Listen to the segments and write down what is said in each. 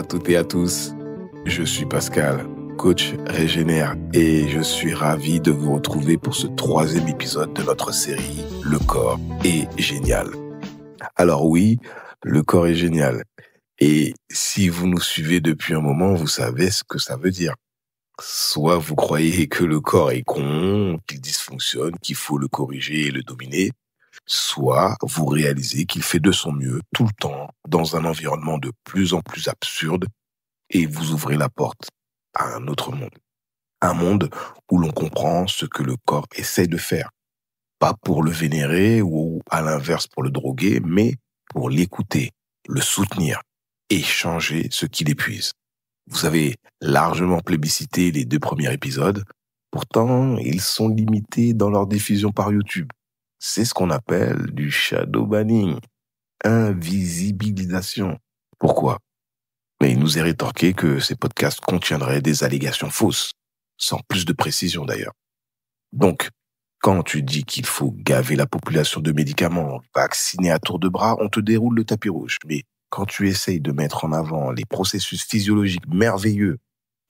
toutes et à tous. Je suis Pascal, coach Régénère, et je suis ravi de vous retrouver pour ce 3e épisode de notre série « Le corps est génial ». Alors oui, le corps est génial. Et si vous nous suivez depuis un moment, vous savez ce que ça veut dire. Soit vous croyez que le corps est con, qu'il dysfonctionne, qu'il faut le corriger et le dominer, soit vous réalisez qu'il fait de son mieux tout le temps dans un environnement de plus en plus absurde et vous ouvrez la porte à un autre monde. Un monde où l'on comprend ce que le corps essaie de faire. Pas pour le vénérer ou à l'inverse pour le droguer, mais pour l'écouter, le soutenir et changer ce qui l'épuise. Vous avez largement plébiscité les 2 premiers épisodes. Pourtant, ils sont limités dans leur diffusion par YouTube. C'est ce qu'on appelle du shadow banning, invisibilisation. Pourquoi? Mais il nous est rétorqué que ces podcasts contiendraient des allégations fausses, sans plus de précision d'ailleurs. Donc, quand tu dis qu'il faut gaver la population de médicaments, vacciner à tour de bras, on te déroule le tapis rouge. Mais quand tu essayes de mettre en avant les processus physiologiques merveilleux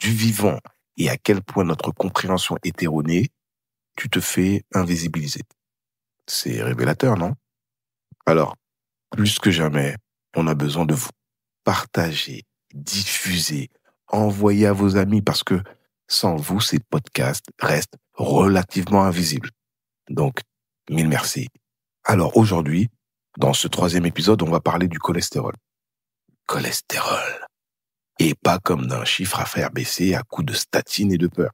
du vivant et à quel point notre compréhension est erronée, tu te fais invisibiliser. C'est révélateur, non? Alors, plus que jamais, on a besoin de vous. Partagez, diffusez, envoyez à vos amis parce que sans vous, ces podcasts restent relativement invisibles. Donc, mille merci. Alors aujourd'hui, dans ce 3e épisode, on va parler du cholestérol. Cholestérol. Et pas comme d'un chiffre à faire baisser à coups de statine et de peur,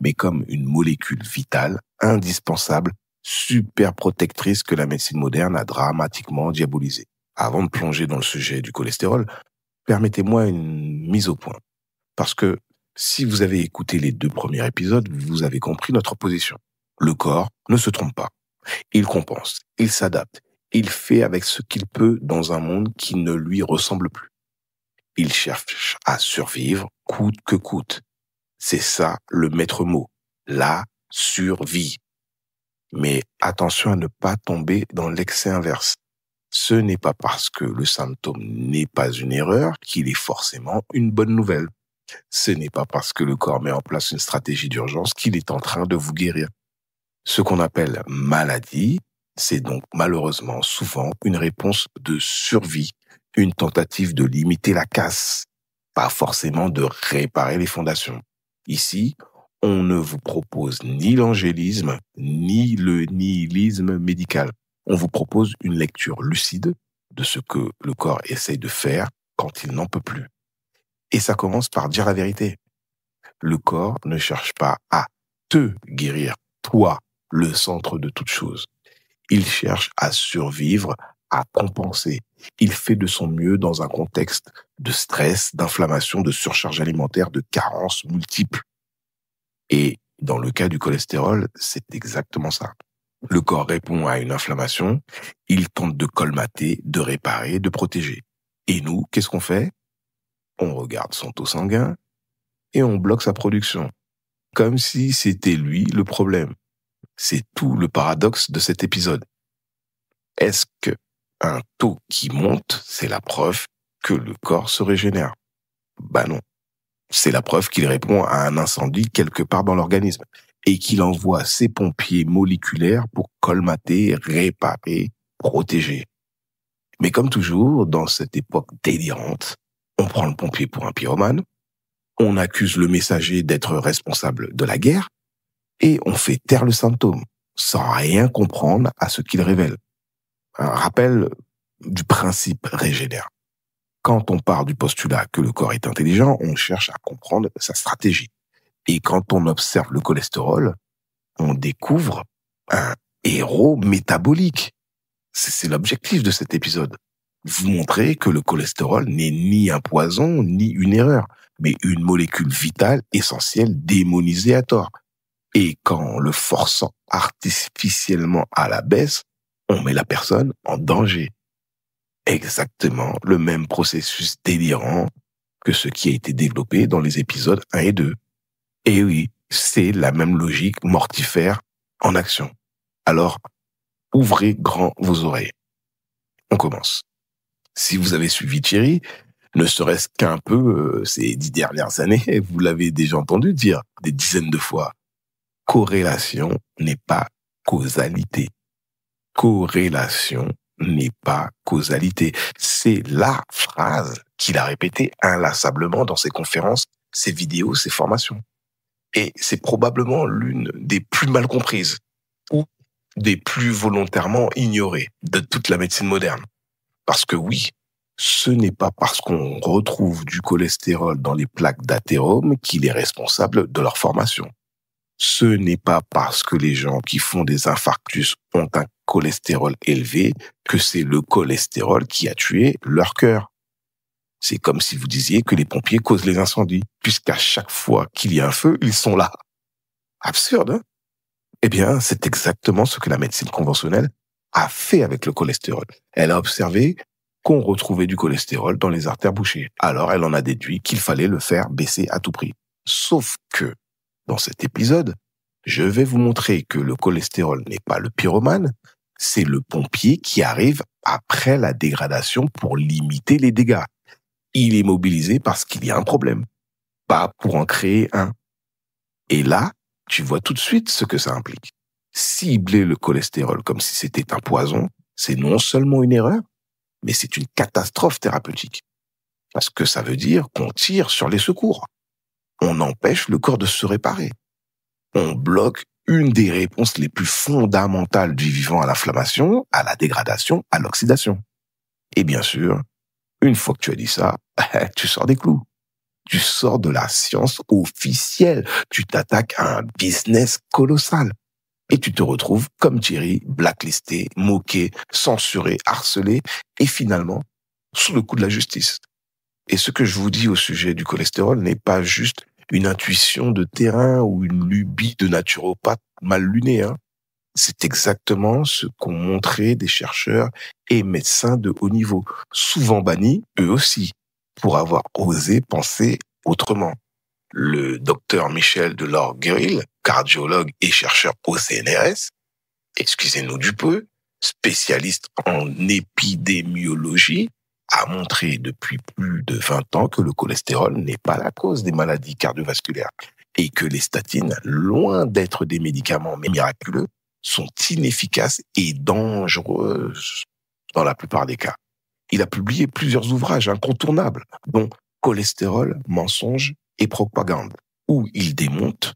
mais comme une molécule vitale, indispensable, super protectrice que la médecine moderne a dramatiquement diabolisée. Avant de plonger dans le sujet du cholestérol, permettez-moi une mise au point. Parce que si vous avez écouté les 2 premiers épisodes, vous avez compris notre position. Le corps ne se trompe pas. Il compense, il s'adapte, il fait avec ce qu'il peut dans un monde qui ne lui ressemble plus. Il cherche à survivre coûte que coûte. C'est ça le maître mot, la survie. Mais attention à ne pas tomber dans l'excès inverse. Ce n'est pas parce que le symptôme n'est pas une erreur qu'il est forcément une bonne nouvelle. Ce n'est pas parce que le corps met en place une stratégie d'urgence qu'il est en train de vous guérir. Ce qu'on appelle maladie, c'est donc malheureusement souvent une réponse de survie, une tentative de limiter la casse, pas forcément de réparer les fondations. Ici, on ne vous propose ni l'angélisme, ni le nihilisme médical. On vous propose une lecture lucide de ce que le corps essaye de faire quand il n'en peut plus. Et ça commence par dire la vérité. Le corps ne cherche pas à te guérir, toi, le centre de toute chose. Il cherche à survivre, à compenser. Il fait de son mieux dans un contexte de stress, d'inflammation, de surcharge alimentaire, de carences multiples. Et dans le cas du cholestérol, c'est exactement ça. Le corps répond à une inflammation, il tente de colmater, de réparer, de protéger. Et nous, qu'est-ce qu'on fait? On regarde son taux sanguin et on bloque sa production. Comme si c'était lui le problème. C'est tout le paradoxe de cet épisode. Est-ce que un taux qui monte, c'est la preuve que le corps se régénère? Non. C'est la preuve qu'il répond à un incendie quelque part dans l'organisme et qu'il envoie ses pompiers moléculaires pour colmater, réparer, protéger. Mais comme toujours, dans cette époque délirante, on prend le pompier pour un pyromane, on accuse le messager d'être responsable de la guerre et on fait taire le symptôme sans rien comprendre à ce qu'il révèle. Un rappel du principe régénère. Quand on part du postulat que le corps est intelligent, on cherche à comprendre sa stratégie. Et quand on observe le cholestérol, on découvre un héros métabolique. C'est l'objectif de cet épisode. Vous montrer que le cholestérol n'est ni un poison, ni une erreur, mais une molécule vitale, essentielle, démonisée à tort. Et qu'en le forçant artificiellement à la baisse, on met la personne en danger. Exactement le même processus délirant que ce qui a été développé dans les épisodes 1 et 2. Et oui, c'est la même logique mortifère en action. Alors, ouvrez grand vos oreilles. On commence. Si vous avez suivi Thierry, Ne serait-ce qu'un peu ces 10 dernières années, vous l'avez déjà entendu dire des dizaines de fois. Corrélation n'est pas causalité. Corrélation n'est pas causalité. C'est la phrase qu'il a répétée inlassablement dans ses conférences, ses vidéos, ses formations. Et c'est probablement l'une des plus mal comprises ou des plus volontairement ignorées de toute la médecine moderne. Parce que oui, ce n'est pas parce qu'on retrouve du cholestérol dans les plaques d'athérome qu'il est responsable de leur formation. Ce n'est pas parce que les gens qui font des infarctus ont un cholestérol élevé que c'est le cholestérol qui a tué leur cœur. C'est comme si vous disiez que les pompiers causent les incendies, puisqu'à chaque fois qu'il y a un feu, ils sont là. Absurde, hein? Eh bien, c'est exactement ce que la médecine conventionnelle a fait avec le cholestérol. Elle a observé qu'on retrouvait du cholestérol dans les artères bouchées. Alors, elle en a déduit qu'il fallait le faire baisser à tout prix. Sauf que, dans cet épisode, je vais vous montrer que le cholestérol n'est pas le pyromane, c'est le pompier qui arrive après la dégradation pour limiter les dégâts. Il est mobilisé parce qu'il y a un problème, pas pour en créer un. Et là, tu vois tout de suite ce que ça implique. Cibler le cholestérol comme si c'était un poison, c'est non seulement une erreur, mais c'est une catastrophe thérapeutique. Parce que ça veut dire qu'on tire sur les secours. On empêche le corps de se réparer. On bloque une des réponses les plus fondamentales du vivant à l'inflammation, à la dégradation, à l'oxydation. Et bien sûr, une fois que tu as dit ça, tu sors des clous. Tu sors de la science officielle. Tu t'attaques à un business colossal. Et tu te retrouves, comme Thierry, blacklisté, moqué, censuré, harcelé, et finalement, sous le coup de la justice. Et ce que je vous dis au sujet du cholestérol n'est pas juste une intuition de terrain ou une lubie de naturopathe mal luné, hein. C'est exactement ce qu'ont montré des chercheurs et médecins de haut niveau, souvent bannis, eux aussi, pour avoir osé penser autrement. Le docteur Michel Delors-Guéril, cardiologue et chercheur au CNRS, excusez-nous du peu, spécialiste en épidémiologie, a montré depuis plus de 20 ans que le cholestérol n'est pas la cause des maladies cardiovasculaires et que les statines, loin d'être des médicaments miraculeux, sont inefficaces et dangereuses dans la plupart des cas. Il a publié plusieurs ouvrages incontournables, dont Cholestérol, mensonge et propagande, où il démonte,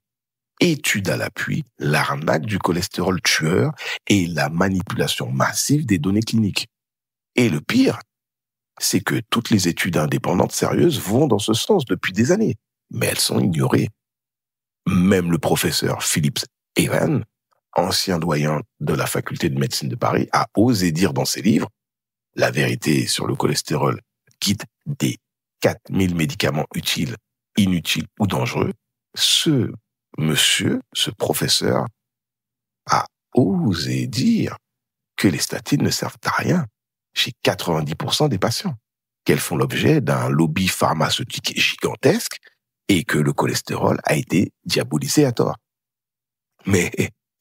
étude à l'appui, l'arnaque du cholestérol tueur et la manipulation massive des données cliniques. Et le pire, c'est que toutes les études indépendantes sérieuses vont dans ce sens depuis des années, mais elles sont ignorées. Même le professeur Philippe Evan, ancien doyen de la faculté de médecine de Paris, a osé dire dans ses livres « La vérité sur le cholestérol, guide des 4000 médicaments utiles, inutiles ou dangereux ». Ce monsieur, ce professeur, a osé dire que les statines ne servent à rien chez 90% des patients, qu'elles font l'objet d'un lobby pharmaceutique gigantesque et que le cholestérol a été diabolisé à tort. Mais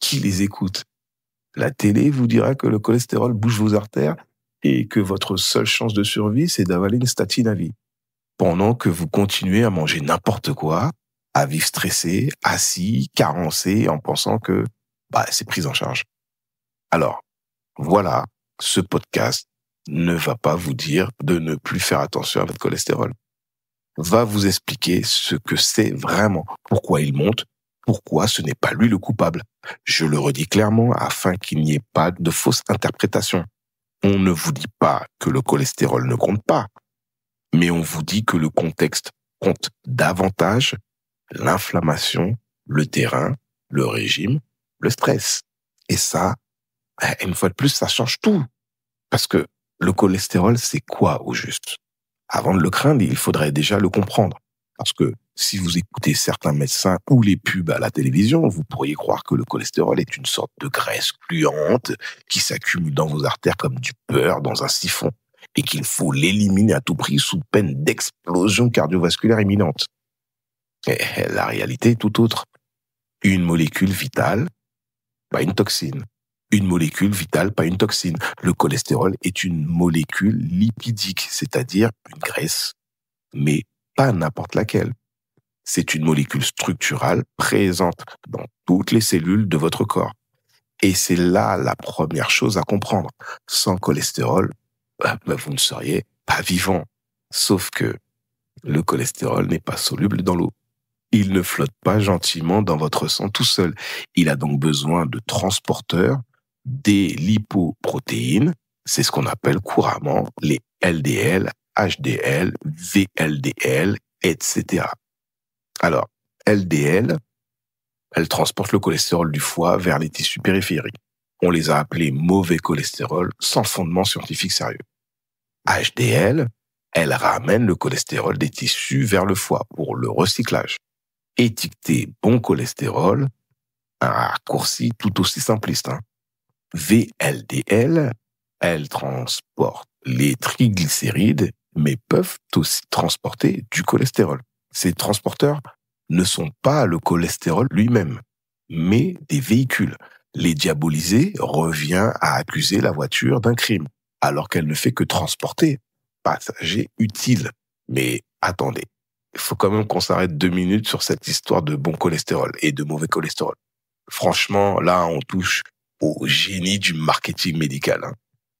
qui les écoute? La télé vous dira que le cholestérol bouge vos artères et que votre seule chance de survie, c'est d'avaler une statine à vie. Pendant que vous continuez à manger n'importe quoi, à vivre stressé, assis, carencé, en pensant que c'est pris en charge. Alors, voilà, ce podcast ne va pas vous dire de ne plus faire attention à votre cholestérol. Va vous expliquer ce que c'est vraiment, pourquoi il monte, pourquoi ce n'est pas lui le coupable. Je le redis clairement afin qu'il n'y ait pas de fausse interprétation. On ne vous dit pas que le cholestérol ne compte pas, mais on vous dit que le contexte compte davantage l'inflammation, le terrain, le régime, le stress. Et ça, une fois de plus, ça change tout. Parce que le cholestérol, c'est quoi au juste? Avant de le craindre, il faudrait déjà le comprendre. Parce que si vous écoutez certains médecins ou les pubs à la télévision, vous pourriez croire que le cholestérol est une sorte de graisse gluante qui s'accumule dans vos artères comme du beurre dans un siphon et qu'il faut l'éliminer à tout prix sous peine d'explosion cardiovasculaire imminente. Et la réalité est tout autre. Une molécule vitale, pas une toxine. Une molécule vitale, pas une toxine. Le cholestérol est une molécule lipidique, c'est-à-dire une graisse mais pas n'importe laquelle. C'est une molécule structurale présente dans toutes les cellules de votre corps. Et c'est là la première chose à comprendre. Sans cholestérol, vous ne seriez pas vivant. Sauf que le cholestérol n'est pas soluble dans l'eau. Il ne flotte pas gentiment dans votre sang tout seul. Il a donc besoin de transporteurs, des lipoprotéines, c'est ce qu'on appelle couramment les LDL, HDL, VLDL, etc. Alors, LDL, elles transportent le cholestérol du foie vers les tissus périphériques. On les a appelés mauvais cholestérol sans fondement scientifique sérieux. HDL, elles ramènent le cholestérol des tissus vers le foie pour le recyclage. Étiqueter bon cholestérol, un raccourci tout aussi simpliste. VLDL, elles transportent les triglycérides, mais peuvent aussi transporter du cholestérol. Ces transporteurs ne sont pas le cholestérol lui-même, mais des véhicules. Les diaboliser revient à accuser la voiture d'un crime, alors qu'elle ne fait que transporter passagers utiles. Mais attendez, il faut quand même qu'on s'arrête 2 minutes sur cette histoire de bon cholestérol et de mauvais cholestérol. Franchement, là, on touche au génie du marketing médical.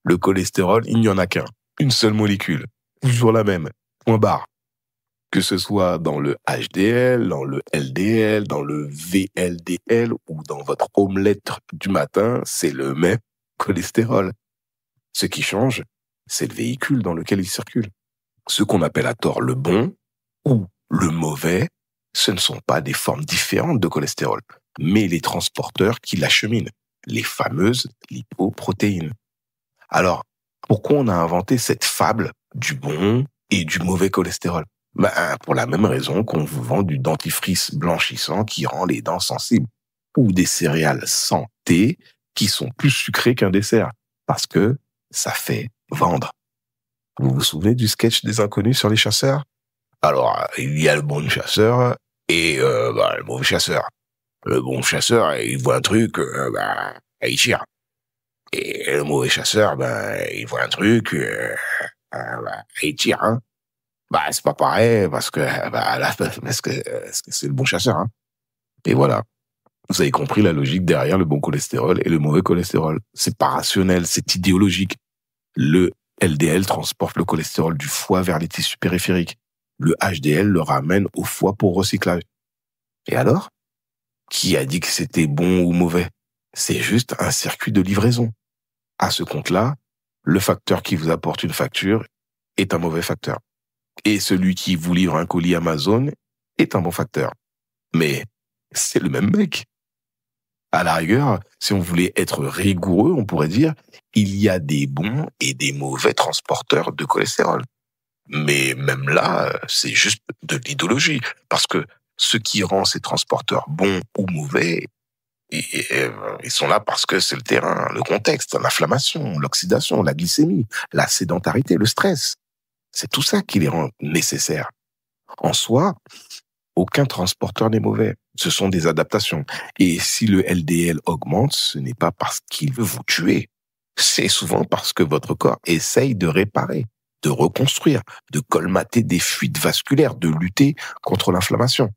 Le cholestérol, il n'y en a qu'un. Une seule molécule. Toujours la même. Point barre. Que ce soit dans le HDL, dans le LDL, dans le VLDL ou dans votre omelette du matin, c'est le même cholestérol. Ce qui change, c'est le véhicule dans lequel il circule. Ce qu'on appelle à tort le bon ou le mauvais, ce ne sont pas des formes différentes de cholestérol, mais les transporteurs qui l'acheminent, les fameuses lipoprotéines. Alors, pourquoi on a inventé cette fable du bon et du mauvais cholestérol? Pour la même raison qu'on vous vend du dentifrice blanchissant qui rend les dents sensibles, ou des céréales santé qui sont plus sucrées qu'un dessert, parce que ça fait vendre. Vous vous souvenez du sketch des inconnus sur les chasseurs? Alors, il y a le bon chasseur et le mauvais chasseur. Le bon chasseur, il voit un truc, il tire. Et le mauvais chasseur, il voit un truc, il tire. C'est pas pareil parce que parce que c'est le bon chasseur. Et voilà. Vous avez compris la logique derrière le bon cholestérol et le mauvais cholestérol. C'est pas rationnel, c'est idéologique. Le LDL transporte le cholestérol du foie vers les tissus périphériques. Le HDL le ramène au foie pour recyclage. Et alors? Qui a dit que c'était bon ou mauvais? C'est juste un circuit de livraison. À ce compte-là, le facteur qui vous apporte une facture est un mauvais facteur. Et celui qui vous livre un colis Amazon est un bon facteur. Mais c'est le même mec. À la rigueur, si on voulait être rigoureux, on pourrait dire il y a des bons et des mauvais transporteurs de cholestérol. Mais même là, c'est juste de l'idéologie. Parce que ce qui rend ces transporteurs bons ou mauvais, ils sont là parce que c'est le terrain, le contexte, l'inflammation, l'oxydation, la glycémie, la sédentarité, le stress. C'est tout ça qui les rend nécessaires. En soi, aucun transporteur n'est mauvais. Ce sont des adaptations. Et si le LDL augmente, ce n'est pas parce qu'il veut vous tuer. C'est souvent parce que votre corps essaye de réparer, de reconstruire, de colmater des fuites vasculaires, de lutter contre l'inflammation.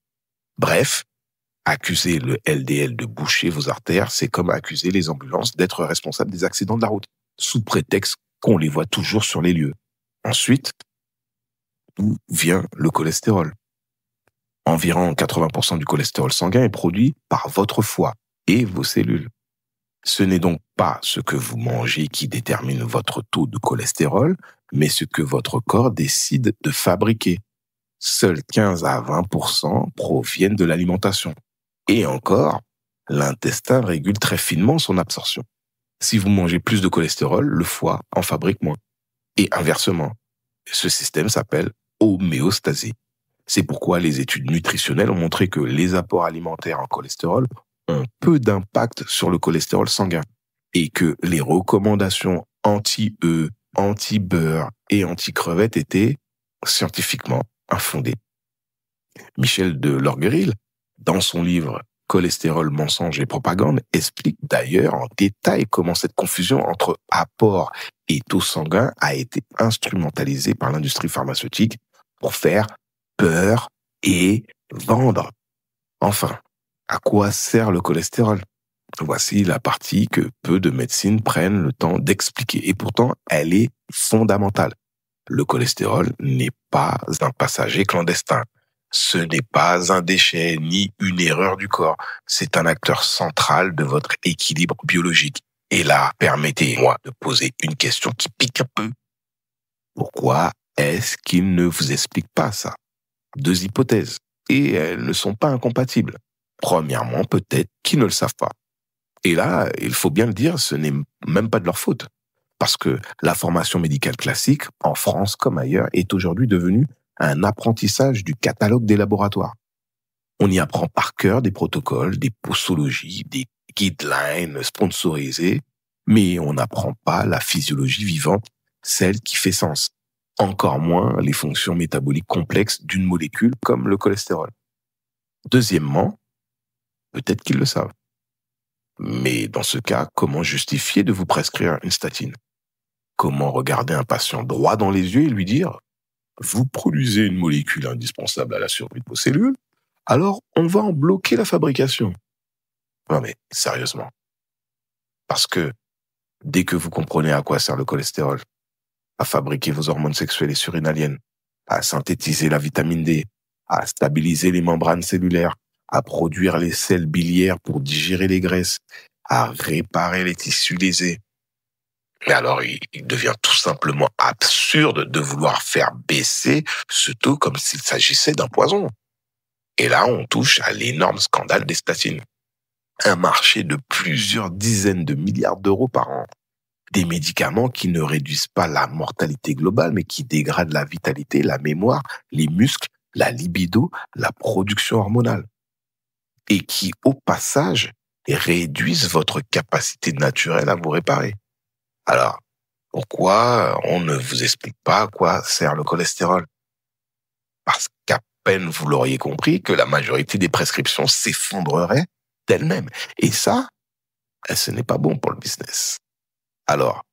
Bref, accuser le LDL de boucher vos artères, c'est comme accuser les ambulances d'être responsables des accidents de la route, sous prétexte qu'on les voit toujours sur les lieux. Ensuite, d'où vient le cholestérol? Environ 80% du cholestérol sanguin est produit par votre foie et vos cellules. Ce n'est donc pas ce que vous mangez qui détermine votre taux de cholestérol, mais ce que votre corps décide de fabriquer. Seuls 15 à 20% proviennent de l'alimentation. Et encore, l'intestin régule très finement son absorption. Si vous mangez plus de cholestérol, le foie en fabrique moins. Et inversement, ce système s'appelle homéostasie. C'est pourquoi les études nutritionnelles ont montré que les apports alimentaires en cholestérol ont peu d'impact sur le cholestérol sanguin et que les recommandations anti-œufs, anti-beurre et anti-crevettes étaient scientifiquement infondées. Michel de Lorgeril, dans son livre Cholestérol, mensonge et propagande, explique d'ailleurs en détail comment cette confusion entre apport et taux sanguin a été instrumentalisée par l'industrie pharmaceutique pour faire peur et vendre. Enfin, à quoi sert le cholestérol? Voici la partie que peu de médecines prennent le temps d'expliquer. Et pourtant, elle est fondamentale. Le cholestérol n'est pas un passager clandestin. Ce n'est pas un déchet ni une erreur du corps. C'est un acteur central de votre équilibre biologique. Et là, permettez-moi de poser une question qui pique un peu. Pourquoi est-ce qu'il ne vous explique pas ça? 2 hypothèses. Et elles ne sont pas incompatibles. Premièrement, peut-être qu'ils ne le savent pas. Et là, il faut bien le dire, ce n'est même pas de leur faute. Parce que la formation médicale classique, en France comme ailleurs, est aujourd'hui devenue un apprentissage du catalogue des laboratoires. On y apprend par cœur des protocoles, des posologies, des guidelines sponsorisés, mais on n'apprend pas la physiologie vivante, celle qui fait sens. Encore moins les fonctions métaboliques complexes d'une molécule comme le cholestérol. Deuxièmement, peut-être qu'ils le savent. Mais dans ce cas, comment justifier de vous prescrire une statine? Comment regarder un patient droit dans les yeux et lui dire « Vous produisez une molécule indispensable à la survie de vos cellules, alors on va en bloquer la fabrication. » Non mais, sérieusement. Parce que dès que vous comprenez à quoi sert le cholestérol, à fabriquer vos hormones sexuelles et surrénaliennes, à synthétiser la vitamine D, à stabiliser les membranes cellulaires, à produire les sels biliaires pour digérer les graisses, à réparer les tissus lésés. Mais alors, il devient tout simplement absurde de vouloir faire baisser ce taux comme s'il s'agissait d'un poison. Et là, on touche à l'énorme scandale des statines. Un marché de plusieurs dizaines de milliards d'euros par an. Des médicaments qui ne réduisent pas la mortalité globale, mais qui dégradent la vitalité, la mémoire, les muscles, la libido, la production hormonale. Et qui, au passage, réduisent votre capacité naturelle à vous réparer. Alors, pourquoi on ne vous explique pas à quoi sert le cholestérol? Parce qu'à peine vous l'auriez compris que la majorité des prescriptions s'effondreraient d'elles-mêmes. Et ça, ce n'est pas bon pour le business. Alors,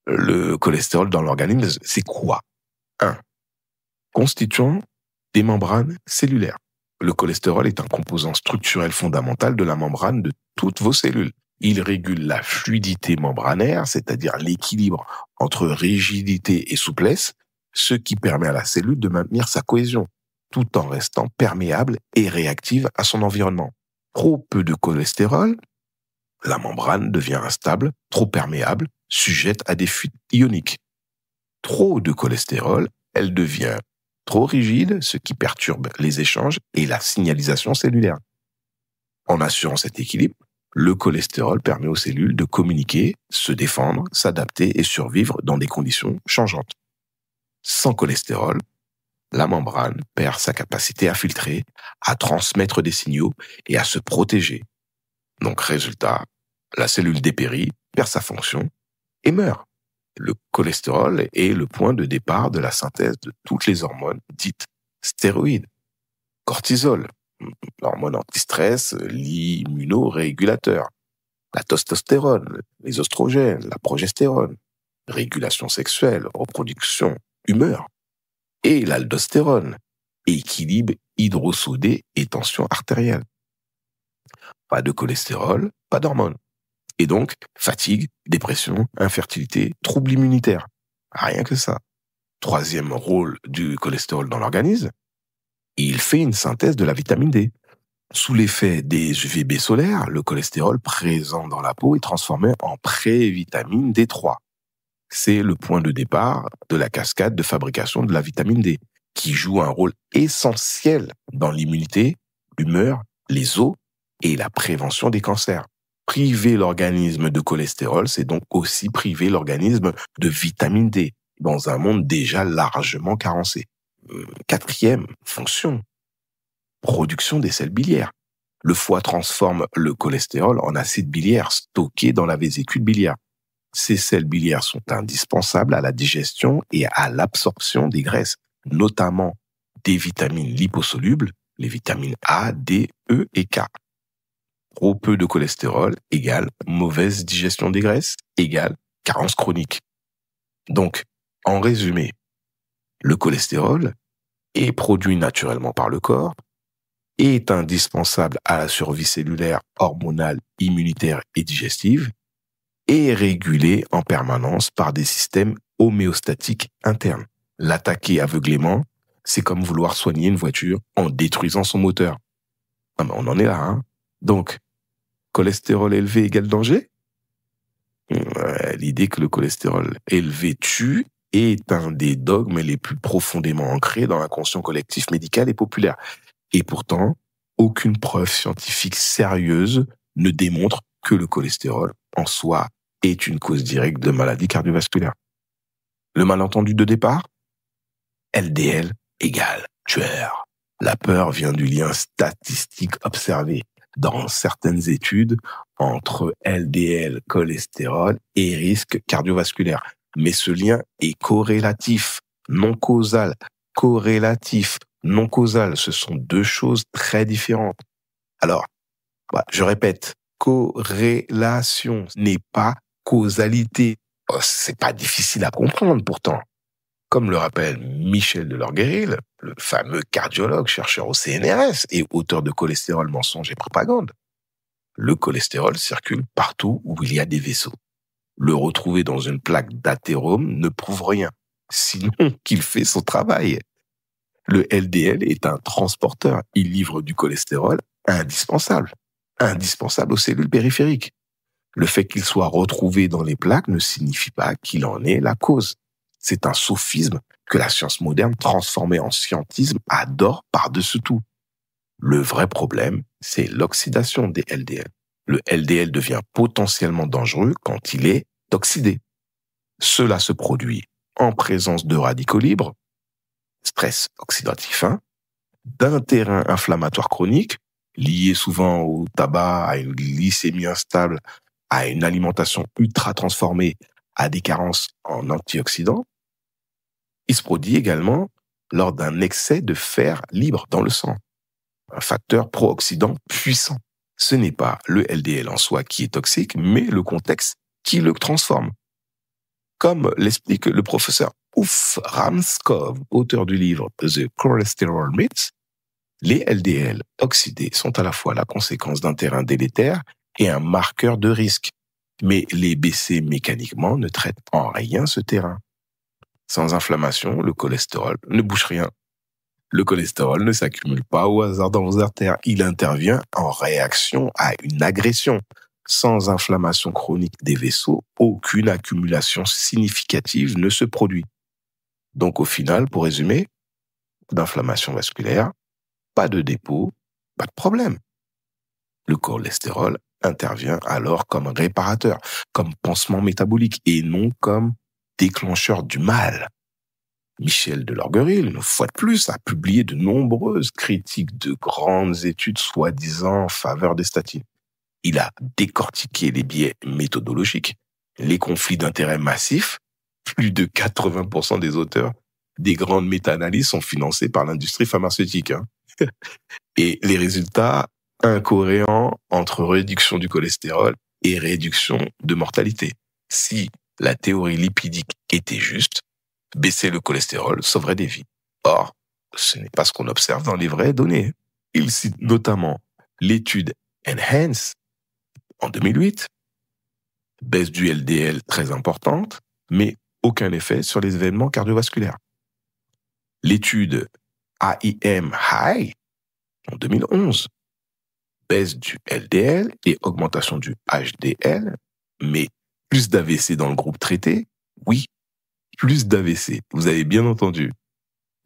le cholestérol dans l'organisme, c'est quoi? 1. Constituant des membranes cellulaires. Le cholestérol est un composant structurel fondamental de la membrane de toutes vos cellules. Il régule la fluidité membranaire, c'est-à-dire l'équilibre entre rigidité et souplesse, ce qui permet à la cellule de maintenir sa cohésion, tout en restant perméable et réactive à son environnement. Trop peu de cholestérol, la membrane devient instable, trop perméable, sujette à des fuites ioniques. Trop de cholestérol, elle devient trop rigide, ce qui perturbe les échanges et la signalisation cellulaire. En assurant cet équilibre, le cholestérol permet aux cellules de communiquer, se défendre, s'adapter et survivre dans des conditions changeantes. Sans cholestérol, la membrane perd sa capacité à filtrer, à transmettre des signaux et à se protéger. Donc, résultat, la cellule dépérit, perd sa fonction et meurt. Le cholestérol est le point de départ de la synthèse de toutes les hormones dites stéroïdes. Cortisol, l'hormone anti-stress, l'immunorégulateur. La testostérone, les oestrogènes, la progestérone. Régulation sexuelle, reproduction, humeur. Et l'aldostérone, équilibre hydrosodé et tension artérielle. Pas de cholestérol, pas d'hormones. Et donc, fatigue, dépression, infertilité, troubles immunitaires. Rien que ça. Troisième rôle du cholestérol dans l'organisme, il fait une synthèse de la vitamine D. Sous l'effet des UVB solaires, le cholestérol présent dans la peau est transformé en prévitamine D3. C'est le point de départ de la cascade de fabrication de la vitamine D, qui joue un rôle essentiel dans l'immunité, l'humeur, les os et la prévention des cancers. Priver l'organisme de cholestérol, c'est donc aussi priver l'organisme de vitamine D, dans un monde déjà largement carencé. Quatrième fonction, production des sels biliaires. Le foie transforme le cholestérol en acide biliaire stocké dans la vésicule biliaire. Ces sels biliaires sont indispensables à la digestion et à l'absorption des graisses, notamment des vitamines liposolubles, les vitamines A, D, E et K. Trop peu de cholestérol égale mauvaise digestion des graisses égale carence chronique. Donc, en résumé, le cholestérol est produit naturellement par le corps, est indispensable à la survie cellulaire, hormonale, immunitaire et digestive, et est régulé en permanence par des systèmes homéostatiques internes. L'attaquer aveuglément, c'est comme vouloir soigner une voiture en détruisant son moteur. Non, mais on en est là, hein. Donc, cholestérol élevé égale danger? L'idée que le cholestérol élevé tue est un des dogmes les plus profondément ancrés dans l'inconscient collectif médical et populaire. Et pourtant, aucune preuve scientifique sérieuse ne démontre que le cholestérol en soi est une cause directe de maladies cardiovasculaires. Le malentendu de départ? LDL égale tueur. La peur vient du lien statistique observé dans certaines études entre LDL, cholestérol et risque cardiovasculaire. Mais ce lien est corrélatif, non causal. Corrélatif, non causal, ce sont deux choses très différentes. Alors, je répète, corrélation n'est pas causalité. C'est pas difficile à comprendre pourtant. Comme le rappelle Michel de Lorgueil, le fameux cardiologue, chercheur au CNRS et auteur de Cholestérol, mensonge et propagande, le cholestérol circule partout où il y a des vaisseaux. Le retrouver dans une plaque d'athérome ne prouve rien, sinon qu'il fait son travail. Le LDL est un transporteur. Il livre du cholestérol indispensable aux cellules périphériques. Le fait qu'il soit retrouvé dans les plaques ne signifie pas qu'il en est la cause. C'est un sophisme que la science moderne, transformée en scientisme, adore par-dessus tout. Le vrai problème, c'est l'oxydation des LDL. Le LDL devient potentiellement dangereux quand il est oxydé. Cela se produit en présence de radicaux libres, stress oxydatif 1, d'un terrain inflammatoire chronique, lié souvent au tabac, à une glycémie instable, à une alimentation ultra transformée, à des carences en antioxydants. Il se produit également lors d'un excès de fer libre dans le sang, un facteur pro-oxydant puissant. Ce n'est pas le LDL en soi qui est toxique, mais le contexte qui le transforme. Comme l'explique le professeur Uf Ramskov, auteur du livre The Cholesterol Myth, les LDL oxydés sont à la fois la conséquence d'un terrain délétère et un marqueur de risque. Mais les baisser mécaniquement ne traite en rien ce terrain. Sans inflammation, le cholestérol ne bouge rien. Le cholestérol ne s'accumule pas au hasard dans vos artères. Il intervient en réaction à une agression. Sans inflammation chronique des vaisseaux, aucune accumulation significative ne se produit. Donc au final, pour résumer, d'inflammation vasculaire, pas de dépôt, pas de problème. Le cholestérol intervient alors comme réparateur, comme pansement métabolique et non comme déclencheur du mal. Michel de Lorgueil, une fois de plus, a publié de nombreuses critiques de grandes études soi-disant en faveur des statines. Il a décortiqué les biais méthodologiques, les conflits d'intérêts massifs. Plus de 80% des auteurs des grandes méta-analyses sont financés par l'industrie pharmaceutique. Et les résultats incohérents entre réduction du cholestérol et réduction de mortalité. Si la théorie lipidique était juste, baisser le cholestérol sauverait des vies. Or, ce n'est pas ce qu'on observe dans les vraies données. Il cite notamment l'étude ENHANCE en 2008, baisse du LDL très importante, mais aucun effet sur les événements cardiovasculaires. L'étude AIM High en 2011, baisse du LDL et augmentation du HDL, mais plus d'AVC dans le groupe traité? Oui, plus d'AVC, vous avez bien entendu.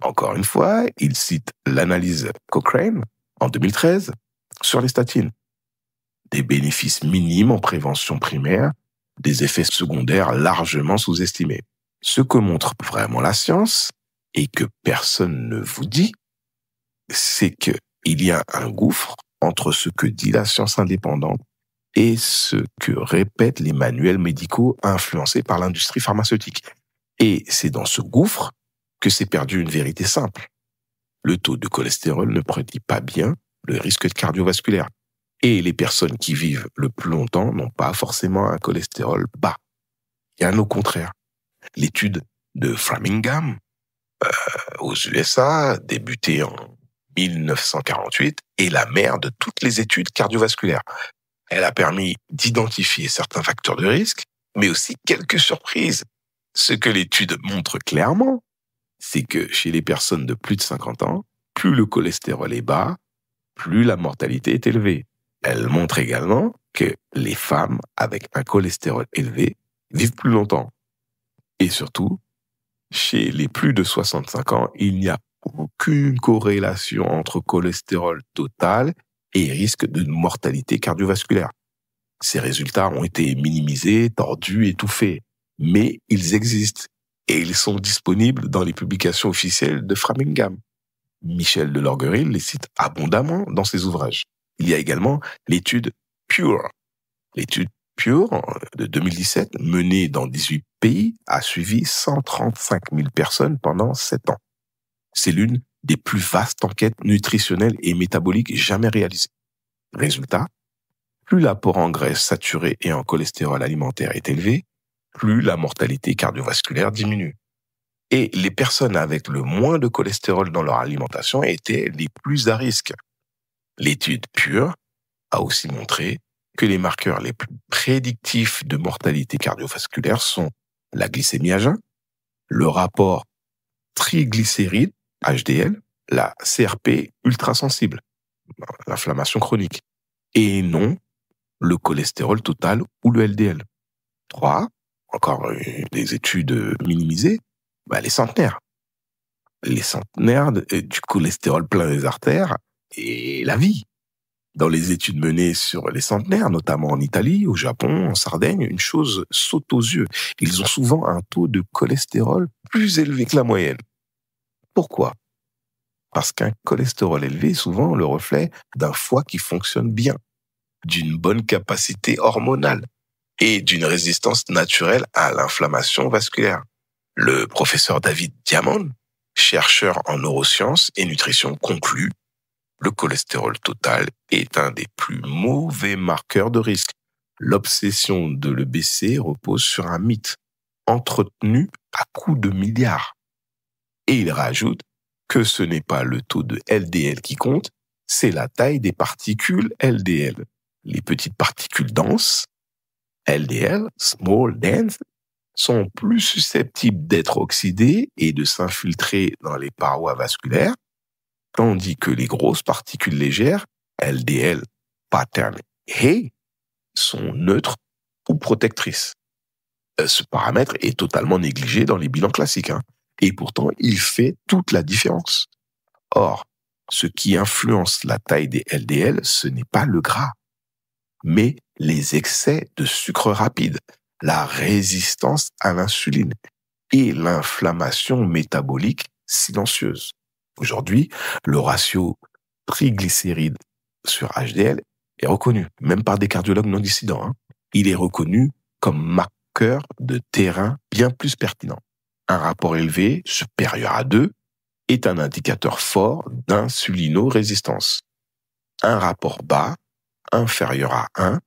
Encore une fois, il cite l'analyse Cochrane en 2013 sur les statines. Des bénéfices minimes en prévention primaire, des effets secondaires largement sous-estimés. Ce que montre vraiment la science, et que personne ne vous dit, c'est qu'il y a un gouffre entre ce que dit la science indépendante et ce que répètent les manuels médicaux influencés par l'industrie pharmaceutique. Et c'est dans ce gouffre que s'est perdue une vérité simple. Le taux de cholestérol ne prédit pas bien le risque cardiovasculaire. Et les personnes qui vivent le plus longtemps n'ont pas forcément un cholestérol bas. Bien au contraire. L'étude de Framingham aux USA, débutée en 1948, est la mère de toutes les études cardiovasculaires. Elle a permis d'identifier certains facteurs de risque, mais aussi quelques surprises. Ce que l'étude montre clairement, c'est que chez les personnes de plus de 50 ans, plus le cholestérol est bas, plus la mortalité est élevée. Elle montre également que les femmes avec un cholestérol élevé vivent plus longtemps. Et surtout, chez les plus de 65 ans, il n'y a aucune corrélation entre cholestérol total et risque de mortalité cardiovasculaire. Ces résultats ont été minimisés, tordus, étouffés, mais ils existent et ils sont disponibles dans les publications officielles de Framingham. Michel Delorgeril les cite abondamment dans ses ouvrages. Il y a également l'étude PURE. L'étude PURE de 2017, menée dans 18 pays, a suivi 135 000 personnes pendant 7 ans. C'est l'une des plus vastes enquêtes nutritionnelles et métaboliques jamais réalisées. Résultat, plus l'apport en graisse saturée et en cholestérol alimentaire est élevé, plus la mortalité cardiovasculaire diminue. Et les personnes avec le moins de cholestérol dans leur alimentation étaient les plus à risque. L'étude PURE a aussi montré que les marqueurs les plus prédictifs de mortalité cardiovasculaire sont la glycémie à jeun, le rapport triglycéride, HDL, la CRP ultrasensible, l'inflammation chronique, et non le cholestérol total ou le LDL. 3, encore des études minimisées, les centenaires. Les centenaires du cholestérol plein des artères et la vie. Dans les études menées sur les centenaires, notamment en Italie, au Japon, en Sardaigne, une chose saute aux yeux. Ils ont souvent un taux de cholestérol plus élevé que la moyenne. Pourquoi ? Parce qu'un cholestérol élevé est souvent le reflet d'un foie qui fonctionne bien, d'une bonne capacité hormonale et d'une résistance naturelle à l'inflammation vasculaire. Le professeur David Diamond, chercheur en neurosciences et nutrition, conclut: le cholestérol total est un des plus mauvais marqueurs de risque. L'obsession de le baisser repose sur un mythe entretenu à coups de milliards. Et il rajoute que ce n'est pas le taux de LDL qui compte, c'est la taille des particules LDL. Les petites particules denses, LDL, small dense, sont plus susceptibles d'être oxydées et de s'infiltrer dans les parois vasculaires, tandis que les grosses particules légères, LDL, pattern A, sont neutres ou protectrices. Ce paramètre est totalement négligé dans les bilans classiques, et pourtant il fait toute la différence. Or, ce qui influence la taille des LDL, ce n'est pas le gras, mais les excès de sucre rapide, la résistance à l'insuline et l'inflammation métabolique silencieuse. Aujourd'hui, le ratio triglycérides sur HDL est reconnu, même par des cardiologues non dissidents. Il est reconnu comme marqueur de terrain bien plus pertinent. Un rapport élevé, supérieur à 2, est un indicateur fort d'insulinorésistance. Un rapport bas, inférieur à 1,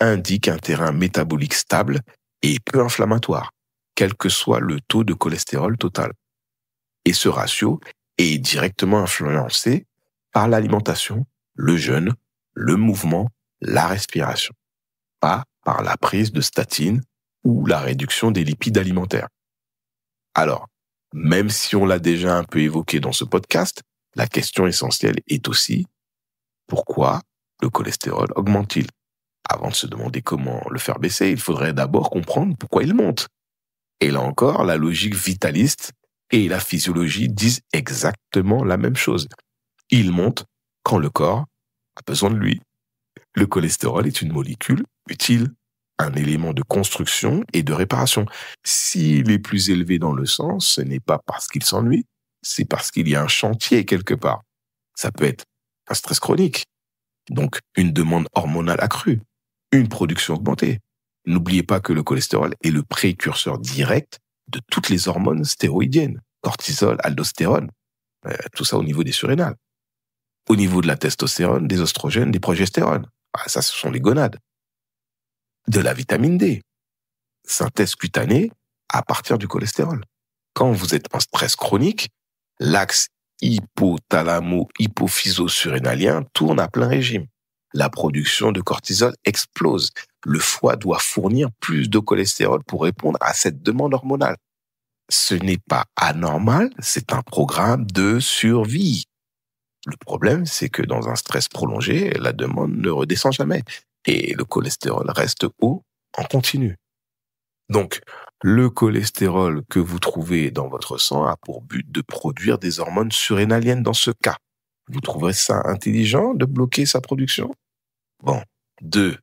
indique un terrain métabolique stable et peu inflammatoire, quel que soit le taux de cholestérol total. Et ce ratio est directement influencé par l'alimentation, le jeûne, le mouvement, la respiration, pas par la prise de statine ou la réduction des lipides alimentaires. Alors, même si on l'a déjà un peu évoqué dans ce podcast, la question essentielle est aussi: pourquoi le cholestérol augmente-t-il ? Avant de se demander comment le faire baisser, il faudrait d'abord comprendre pourquoi il monte. Et là encore, la logique vitaliste et la physiologie disent exactement la même chose. Il monte quand le corps a besoin de lui. Le cholestérol est une molécule utile, un élément de construction et de réparation. S'il est plus élevé dans le sang, ce n'est pas parce qu'il s'ennuie, c'est parce qu'il y a un chantier quelque part. Ça peut être un stress chronique, donc une demande hormonale accrue, une production augmentée. N'oubliez pas que le cholestérol est le précurseur direct de toutes les hormones stéroïdiennes, cortisol, aldostérone, tout ça au niveau des surrénales. Au niveau de la testostérone, des oestrogènes, des progestérones, ça ce sont les gonades. De la vitamine D, synthèse cutanée à partir du cholestérol. Quand vous êtes en stress chronique, l'axe hypothalamo-hypophyso-surrénalien tourne à plein régime. La production de cortisol explose. Le foie doit fournir plus de cholestérol pour répondre à cette demande hormonale. Ce n'est pas anormal, c'est un programme de survie. Le problème, c'est que dans un stress prolongé, la demande ne redescend jamais et le cholestérol reste haut en continu. Donc, le cholestérol que vous trouvez dans votre sang a pour but de produire des hormones surrénaliennes dans ce cas. Vous trouverez ça intelligent de bloquer sa production? Bon. 2.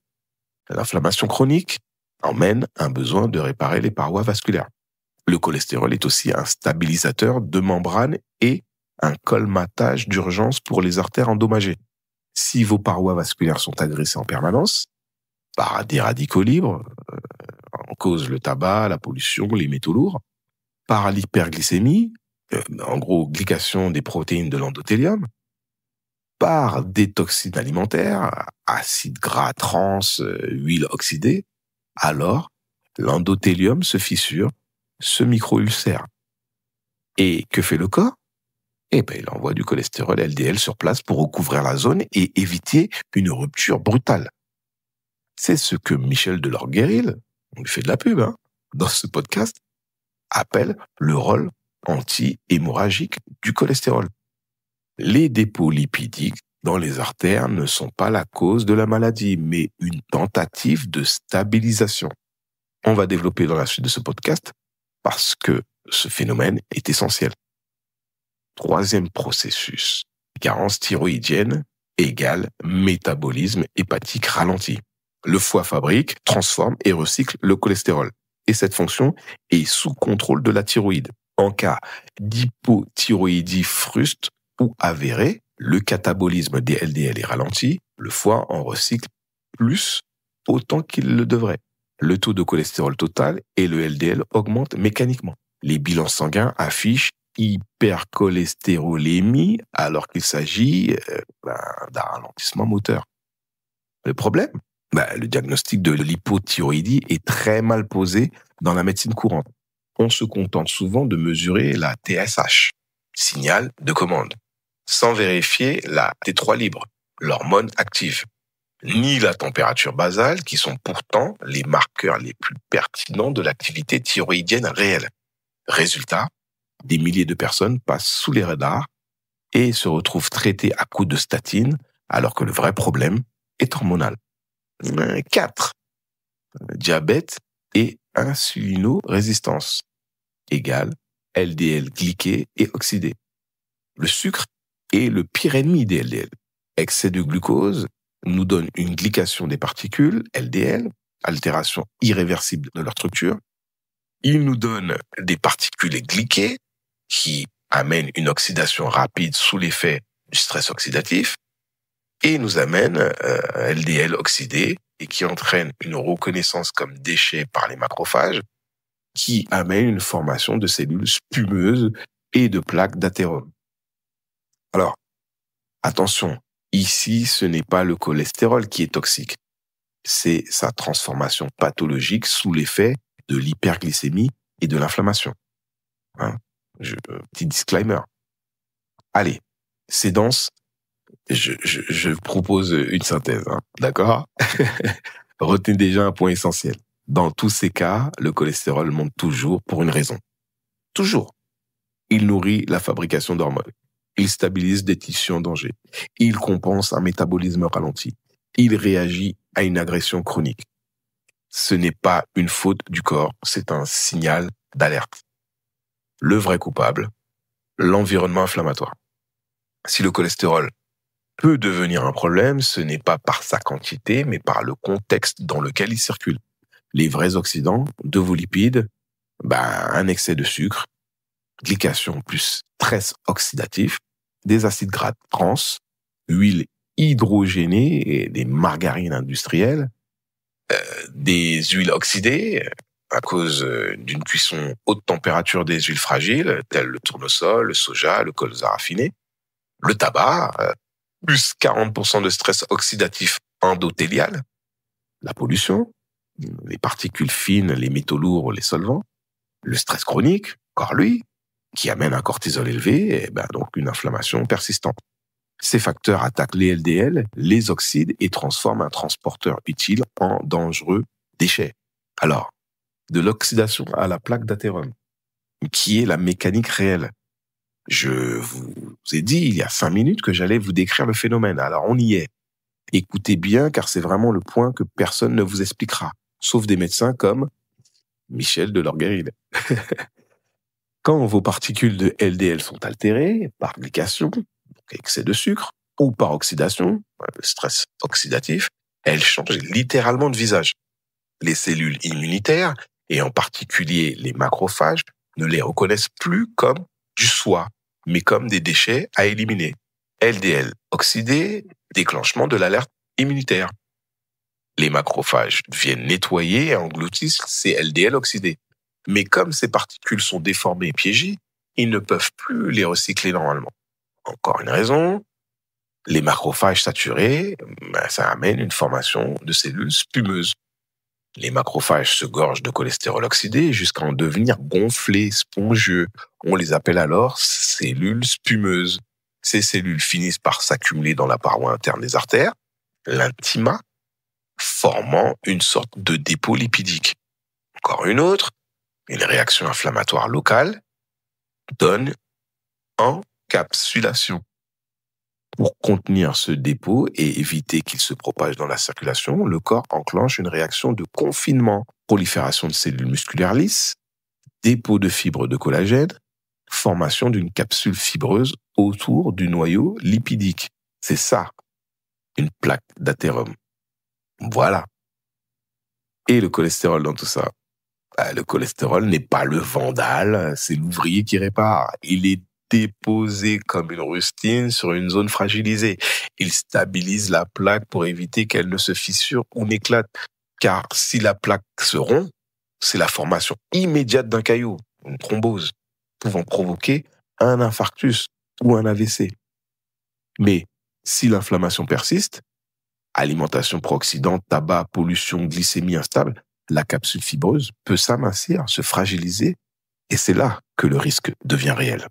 L'inflammation chronique emmène un besoin de réparer les parois vasculaires. Le cholestérol est aussi un stabilisateur de membrane et un colmatage d'urgence pour les artères endommagées. Si vos parois vasculaires sont agressées en permanence par des radicaux libres, en cause le tabac, la pollution, les métaux lourds, par l'hyperglycémie, en gros glycation des protéines de l'endothélium, par des toxines alimentaires, acides gras trans, huile oxydée, alors l'endothélium se fissure, se micro-ulcère. Et que fait le corps? Il envoie du cholestérol LDL sur place pour recouvrir la zone et éviter une rupture brutale. C'est ce que Michel Delorme-Guéril, on lui fait de la pub, dans ce podcast, appelle le rôle anti-hémorragique du cholestérol. Les dépôts lipidiques dans les artères ne sont pas la cause de la maladie, mais une tentative de stabilisation. On va développer dans la suite de ce podcast parce que ce phénomène est essentiel. 3e processus, carence thyroïdienne égale métabolisme hépatique ralenti. Le foie fabrique, transforme et recycle le cholestérol. Et cette fonction est sous contrôle de la thyroïde. En cas d'hypothyroïdie fruste ou avérée, le catabolisme des LDL est ralenti, le foie en recycle plus autant qu'il le devrait. Le taux de cholestérol total et le LDL augmentent mécaniquement. Les bilans sanguins affichent hypercholestérolémie alors qu'il s'agit d'un ralentissement moteur. Le problème, le diagnostic de l'hypothyroïdie est très mal posé dans la médecine courante. On se contente souvent de mesurer la TSH, signal de commande, sans vérifier la T3 libre, l'hormone active, ni la température basale, qui sont pourtant les marqueurs les plus pertinents de l'activité thyroïdienne réelle. Résultat, des milliers de personnes passent sous les radars et se retrouvent traitées à coups de statine, alors que le vrai problème est hormonal. 4. Diabète et insulinorésistance égale LDL glyqué et oxydé. Le sucre est le pire ennemi des LDL. Excès de glucose nous donne une glycation des particules, LDL, altération irréversible de leur structure. Il nous donne des particules glyquées qui amènent une oxydation rapide sous l'effet du stress oxydatif et nous amène LDL oxydé et qui entraîne une reconnaissance comme déchet par les macrophages qui amène une formation de cellules spumeuses et de plaques d'athérome. Alors, attention, ici, ce n'est pas le cholestérol qui est toxique. C'est sa transformation pathologique sous l'effet de l'hyperglycémie et de l'inflammation. Petit disclaimer. Allez, c'est dense. Je propose une synthèse, d'accord? Retenez déjà un point essentiel. Dans tous ces cas, le cholestérol monte toujours pour une raison. Toujours. Il nourrit la fabrication d'hormones. Il stabilise des tissus en danger. Il compense un métabolisme ralenti. Il réagit à une agression chronique. Ce n'est pas une faute du corps, c'est un signal d'alerte. Le vrai coupable, l'environnement inflammatoire. Si le cholestérol peut devenir un problème, ce n'est pas par sa quantité, mais par le contexte dans lequel il circule. Les vrais oxydants de vos lipides, un excès de sucre, glycation plus stress oxydatif, des acides gras trans, huile hydrogénée et des margarines industrielles, des huiles oxydées à cause d'une cuisson haute température des huiles fragiles, telles le tournesol, le soja, le colza raffiné, le tabac, plus 40% de stress oxydatif endothélial, la pollution, les particules fines, les métaux lourds, les solvants, le stress chronique, encore lui, qui amène un cortisol élevé, et donc une inflammation persistante. Ces facteurs attaquent les LDL, les oxydent et transforment un transporteur utile en dangereux déchet. Alors, de l'oxydation à la plaque d'athérome, qui est la mécanique réelle. Je vous ai dit il y a 5 minutes que j'allais vous décrire le phénomène. Alors, on y est. Écoutez bien, car c'est vraiment le point que personne ne vous expliquera, sauf des médecins comme Michel de Lorgueil. Quand vos particules de LDL sont altérées par glycation, donc excès de sucre, ou par oxydation, le stress oxydatif, elles changent littéralement de visage. Les cellules immunitaires, et en particulier les macrophages, ne les reconnaissent plus comme du soi, mais comme des déchets à éliminer. LDL oxydé, déclenchement de l'alerte immunitaire. Les macrophages viennent nettoyer et engloutissent ces LDL oxydés. Mais comme ces particules sont déformées et piégées, ils ne peuvent plus les recycler normalement. Encore une raison, les macrophages saturés, ça amène une formation de cellules spumeuses. Les macrophages se gorgent de cholestérol oxydé jusqu'à en devenir gonflés, spongieux. On les appelle alors cellules spumeuses. Ces cellules finissent par s'accumuler dans la paroi interne des artères, l'intima, formant une sorte de dépôt lipidique. Encore une autre, une réaction inflammatoire locale donne encapsulation. Pour contenir ce dépôt et éviter qu'il se propage dans la circulation, le corps enclenche une réaction de confinement, prolifération de cellules musculaires lisses, dépôt de fibres de collagène, formation d'une capsule fibreuse autour du noyau lipidique. C'est ça, une plaque d'athérome. Voilà. Et le cholestérol dans tout ça? Le cholestérol n'est pas le vandale, c'est l'ouvrier qui répare. Il est déposé comme une rustine sur une zone fragilisée. Il stabilise la plaque pour éviter qu'elle ne se fissure ou n'éclate. Car si la plaque se rompt, c'est la formation immédiate d'un caillot, une thrombose, pouvant provoquer un infarctus ou un AVC. Mais si l'inflammation persiste, alimentation pro-oxydante, tabac, pollution, glycémie instable, la capsule fibreuse peut s'amincir, se fragiliser, et c'est là que le risque devient réel.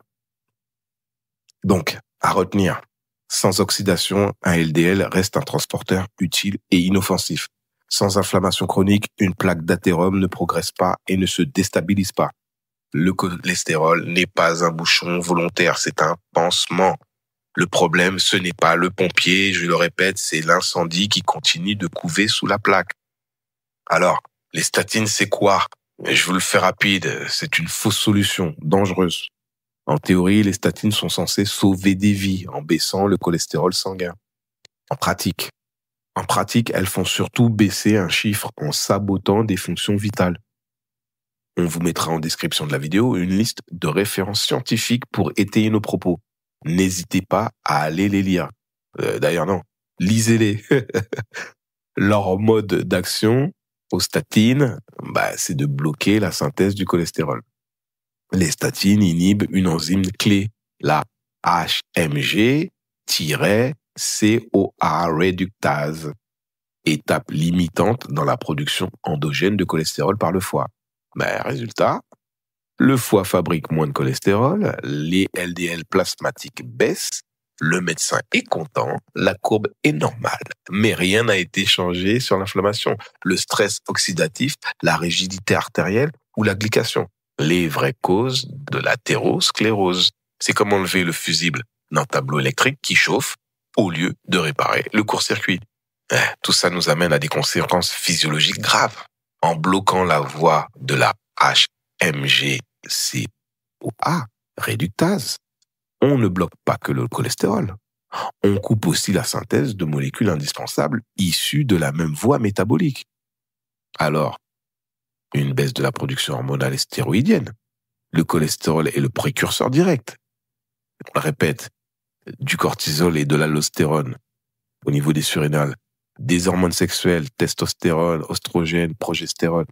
Donc, à retenir, sans oxydation, un LDL reste un transporteur utile et inoffensif. Sans inflammation chronique, une plaque d'athérome ne progresse pas et ne se déstabilise pas. Le cholestérol n'est pas un bouchon volontaire, c'est un pansement. Le problème, ce n'est pas le pompier, je le répète, c'est l'incendie qui continue de couver sous la plaque. Alors, les statines, c'est quoi? Je vous le fais rapide, c'est une fausse solution, dangereuse. En théorie, les statines sont censées sauver des vies en baissant le cholestérol sanguin. En pratique, elles font surtout baisser un chiffre en sabotant des fonctions vitales. On vous mettra en description de la vidéo une liste de références scientifiques pour étayer nos propos. N'hésitez pas à aller les lire. D'ailleurs, non, lisez-les. Leur mode d'action aux statines, c'est de bloquer la synthèse du cholestérol. Les statines inhibent une enzyme clé, la HMG-CoA réductase, étape limitante dans la production endogène de cholestérol par le foie. Résultat, le foie fabrique moins de cholestérol, les LDL plasmatiques baissent, le médecin est content, la courbe est normale. Mais rien n'a été changé sur l'inflammation, le stress oxydatif, la rigidité artérielle ou la glycation. Les vraies causes de l'athérosclérose. C'est comme enlever le fusible d'un tableau électrique qui chauffe au lieu de réparer le court-circuit. Tout ça nous amène à des conséquences physiologiques graves. En bloquant la voie de la HMG-CoA réductase, on ne bloque pas que le cholestérol. On coupe aussi la synthèse de molécules indispensables issues de la même voie métabolique. Alors, une baisse de la production hormonale et stéroïdienne. Le cholestérol est le précurseur direct. On le répète, du cortisol et de l'allostérone au niveau des surrénales, des hormones sexuelles, testostérone, oestrogène, progestérone,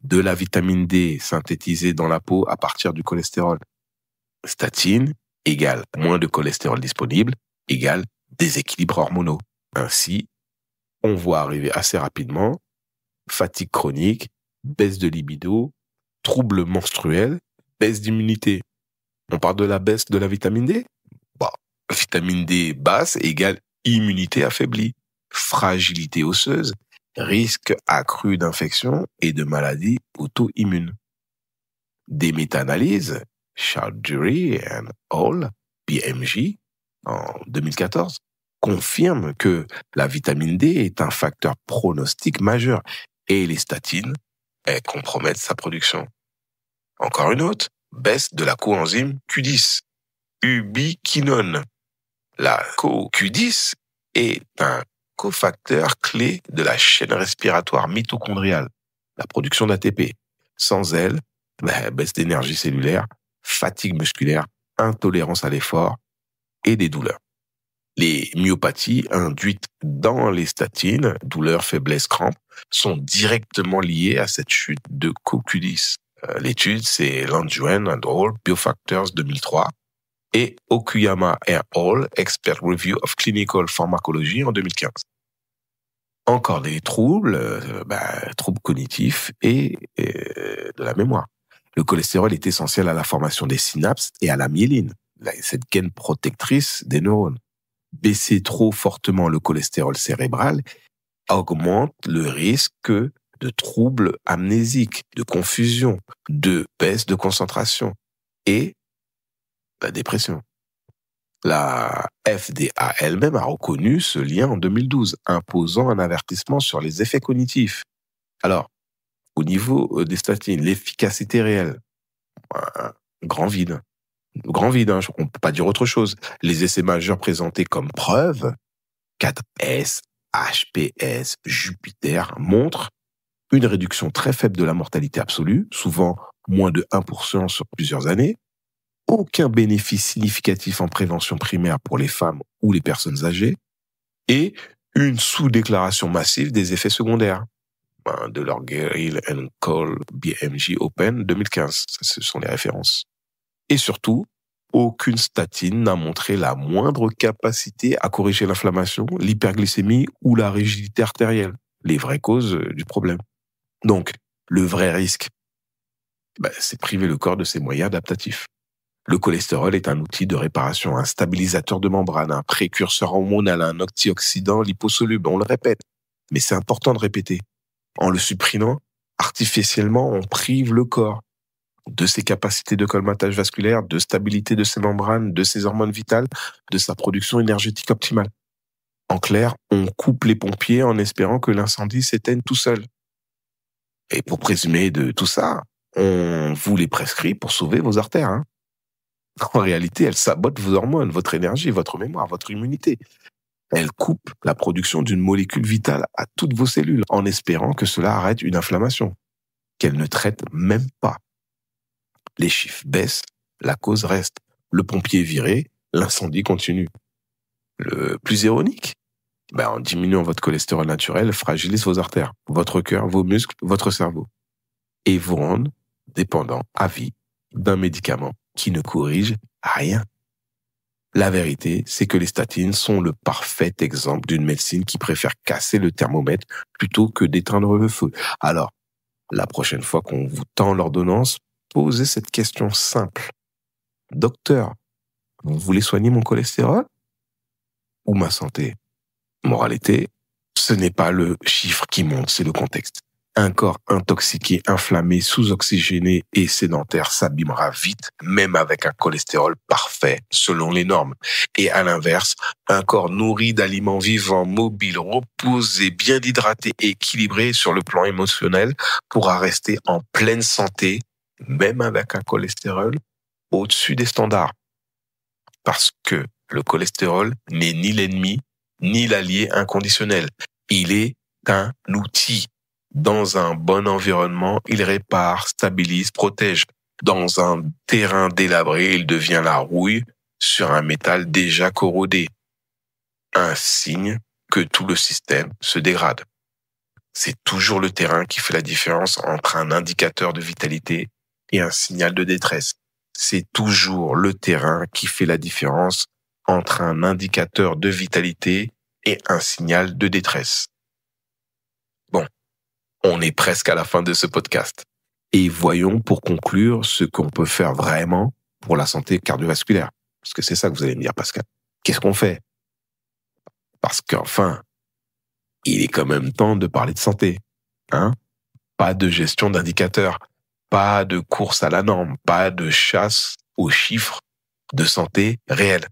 de la vitamine D synthétisée dans la peau à partir du cholestérol. Statine égale moins de cholestérol disponible égale déséquilibre hormonaux. Ainsi, on voit arriver assez rapidement fatigue chronique, baisse de libido, troubles menstruels, baisse d'immunité. On parle de la baisse de la vitamine D? Bah, vitamine D basse égale immunité affaiblie, fragilité osseuse, risque accru d'infection et de maladies auto-immunes. Des méta-analyses, Chowdhury et Hall, BMJ, en 2014, confirment que la vitamine D est un facteur pronostic majeur et les statines, elles compromettent sa production. Encore une autre, baisse de la coenzyme Q10, ubiquinone. La CoQ10 est un cofacteur clé de la chaîne respiratoire mitochondriale, la production d'ATP. Sans elle, baisse d'énergie cellulaire, fatigue musculaire, intolérance à l'effort et des douleurs. Les myopathies induites dans les statines, douleurs, faiblesse, crampes, sont directement liées à cette chute de CoQ10. L'étude, c'est Landgren and Hall, Biofactors 2003, et Okuyama et Hall, Expert Review of Clinical Pharmacology en 2015. Encore des troubles, troubles cognitifs et de la mémoire. Le cholestérol est essentiel à la formation des synapses et à la myéline, cette gaine protectrice des neurones. Baisser trop fortement le cholestérol cérébral augmente le risque de troubles amnésiques, de confusion, de baisse de concentration et la dépression. La FDA elle-même a reconnu ce lien en 2012, imposant un avertissement sur les effets cognitifs. Alors, au niveau des statines, l'efficacité réelle, grand vide. On ne peut pas dire autre chose. Les essais majeurs présentés comme preuve, 4S, HPS, Jupiter, montrent une réduction très faible de la mortalité absolue, souvent moins de 1% sur plusieurs années, aucun bénéfice significatif en prévention primaire pour les femmes ou les personnes âgées, et une sous-déclaration massive des effets secondaires. De Lorgerill and Cole, BMJ Open 2015, ce sont les références. Et surtout, aucune statine n'a montré la moindre capacité à corriger l'inflammation, l'hyperglycémie ou la rigidité artérielle, les vraies causes du problème. Donc, le vrai risque, c'est priver le corps de ses moyens adaptatifs. Le cholestérol est un outil de réparation, un stabilisateur de membrane, un précurseur hormonal, un antioxydant liposoluble, on le répète. Mais c'est important de répéter. En le supprimant, artificiellement, on prive le corps de ses capacités de colmatage vasculaire, de stabilité de ses membranes, de ses hormones vitales, de sa production énergétique optimale. En clair, on coupe les pompiers en espérant que l'incendie s'éteigne tout seul. Et pour présumer de tout ça, on vous les prescrit pour sauver vos artères. En réalité, elle sabote vos hormones, votre énergie, votre mémoire, votre immunité. Elle coupe la production d'une molécule vitale à toutes vos cellules en espérant que cela arrête une inflammation, qu'elle ne traite même pas. Les chiffres baissent, la cause reste. Le pompier est viré, l'incendie continue. Le plus ironique, en diminuant votre cholestérol naturel, fragilise vos artères, votre cœur, vos muscles, votre cerveau. Et vous rendre dépendant à vie d'un médicament qui ne corrige rien. La vérité, c'est que les statines sont le parfait exemple d'une médecine qui préfère casser le thermomètre plutôt que d'éteindre le feu. Alors, la prochaine fois qu'on vous tend l'ordonnance, posez cette question simple. Docteur, vous voulez soigner mon cholestérol ou ma santé? Moralité, ce n'est pas le chiffre qui monte, c'est le contexte. Un corps intoxiqué, inflammé, sous-oxygéné et sédentaire s'abîmera vite, même avec un cholestérol parfait, selon les normes. Et à l'inverse, un corps nourri d'aliments vivants, mobiles, reposé, bien hydraté et équilibré sur le plan émotionnel pourra rester en pleine santé, même avec un cholestérol au-dessus des standards. Parce que le cholestérol n'est ni l'ennemi, ni l'allié inconditionnel. Il est un outil. Dans un bon environnement, il répare, stabilise, protège. Dans un terrain délabré, il devient la rouille sur un métal déjà corrodé. Un signe que tout le système se dégrade. C'est toujours le terrain qui fait la différence entre un indicateur de vitalité et un signal de détresse. C'est toujours le terrain qui fait la différence entre un indicateur de vitalité et un signal de détresse. Bon. On est presque à la fin de ce podcast. Et voyons pour conclure ce qu'on peut faire vraiment pour la santé cardiovasculaire. Parce que c'est ça que vous allez me dire, Pascal. Qu'est-ce qu'on fait? Parce qu'enfin, il est quand même temps de parler de santé. Hein? Pas de gestion d'indicateurs, pas de course à la norme, pas de chasse aux chiffres de santé réels.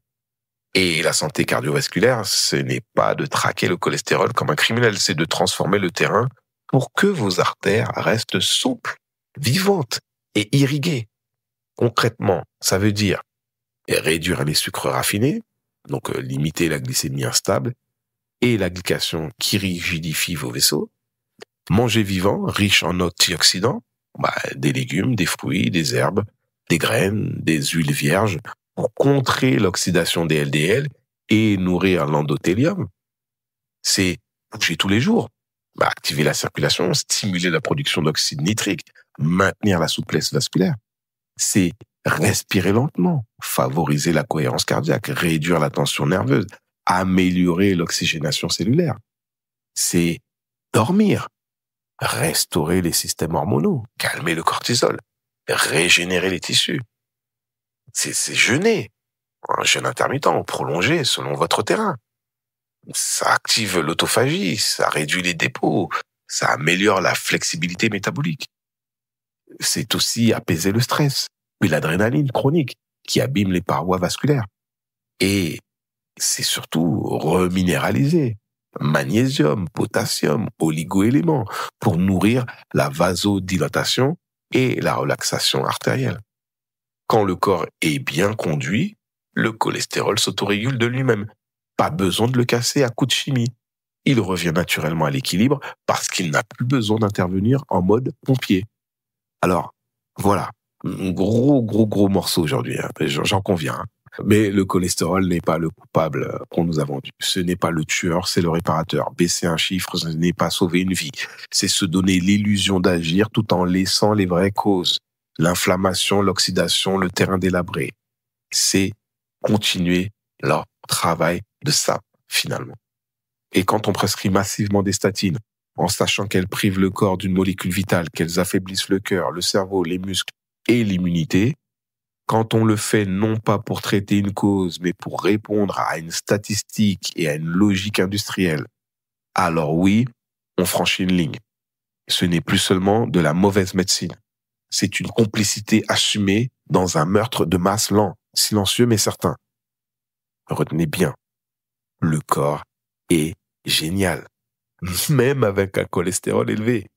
Et la santé cardiovasculaire, ce n'est pas de traquer le cholestérol comme un criminel, c'est de transformer le terrain pour que vos artères restent souples, vivantes et irriguées. Concrètement, ça veut dire réduire les sucres raffinés, donc limiter la glycémie instable et la glycation qui rigidifie vos vaisseaux. Manger vivant, riche en antioxydants, des légumes, des fruits, des herbes, des graines, des huiles vierges, pour contrer l'oxydation des LDL et nourrir l'endothélium. C'est bouger tous les jours, activer la circulation, stimuler la production d'oxyde nitrique, maintenir la souplesse vasculaire. C'est respirer lentement, favoriser la cohérence cardiaque, réduire la tension nerveuse, améliorer l'oxygénation cellulaire. C'est dormir, restaurer les systèmes hormonaux, calmer le cortisol, régénérer les tissus. C'est jeûner, un jeûne intermittent, prolongé selon votre terrain. Ça active l'autophagie, ça réduit les dépôts, ça améliore la flexibilité métabolique. C'est aussi apaiser le stress, puis l'adrénaline chronique qui abîme les parois vasculaires. Et c'est surtout reminéraliser magnésium, potassium, oligoéléments pour nourrir la vasodilatation et la relaxation artérielle. Quand le corps est bien conduit, le cholestérol s'autorégule de lui-même. Pas besoin de le casser à coups de chimie. Il revient naturellement à l'équilibre parce qu'il n'a plus besoin d'intervenir en mode pompier. Alors, voilà, un gros morceau aujourd'hui, hein. J'en conviens. Hein. Mais le cholestérol n'est pas le coupable qu'on nous a vendu. Ce n'est pas le tueur, c'est le réparateur. Baisser un chiffre, ce n'est pas sauver une vie. C'est se donner l'illusion d'agir tout en laissant les vraies causes. L'inflammation, l'oxydation, le terrain délabré. C'est continuer leur travail de sape, finalement. Et quand on prescrit massivement des statines, en sachant qu'elles privent le corps d'une molécule vitale, qu'elles affaiblissent le cœur, le cerveau, les muscles et l'immunité, quand on le fait non pas pour traiter une cause, mais pour répondre à une statistique et à une logique industrielle, alors oui, on franchit une ligne. Ce n'est plus seulement de la mauvaise médecine. C'est une complicité assumée dans un meurtre de masse lent, silencieux mais certain. Retenez bien, le corps est génial, même avec un cholestérol élevé.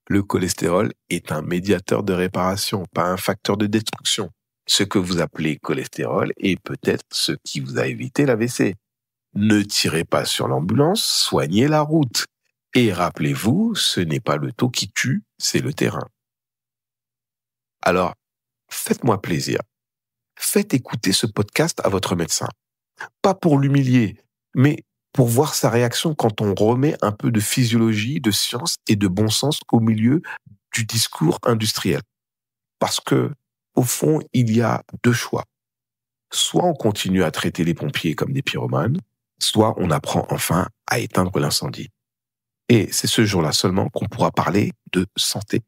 Le cholestérol est un médiateur de réparation, pas un facteur de destruction. Ce que vous appelez cholestérol est peut-être ce qui vous a évité l'AVC. Ne tirez pas sur l'ambulance, soignez la route. Et rappelez-vous, ce n'est pas le taux qui tue, c'est le terrain. Alors, faites-moi plaisir. Faites écouter ce podcast à votre médecin. Pas pour l'humilier, mais pour voir sa réaction quand on remet un peu de physiologie, de science et de bon sens au milieu du discours industriel. Parce que, au fond, il y a deux choix. Soit on continue à traiter les pompiers comme des pyromanes, soit on apprend enfin à éteindre l'incendie. Et c'est ce jour-là seulement qu'on pourra parler de santé.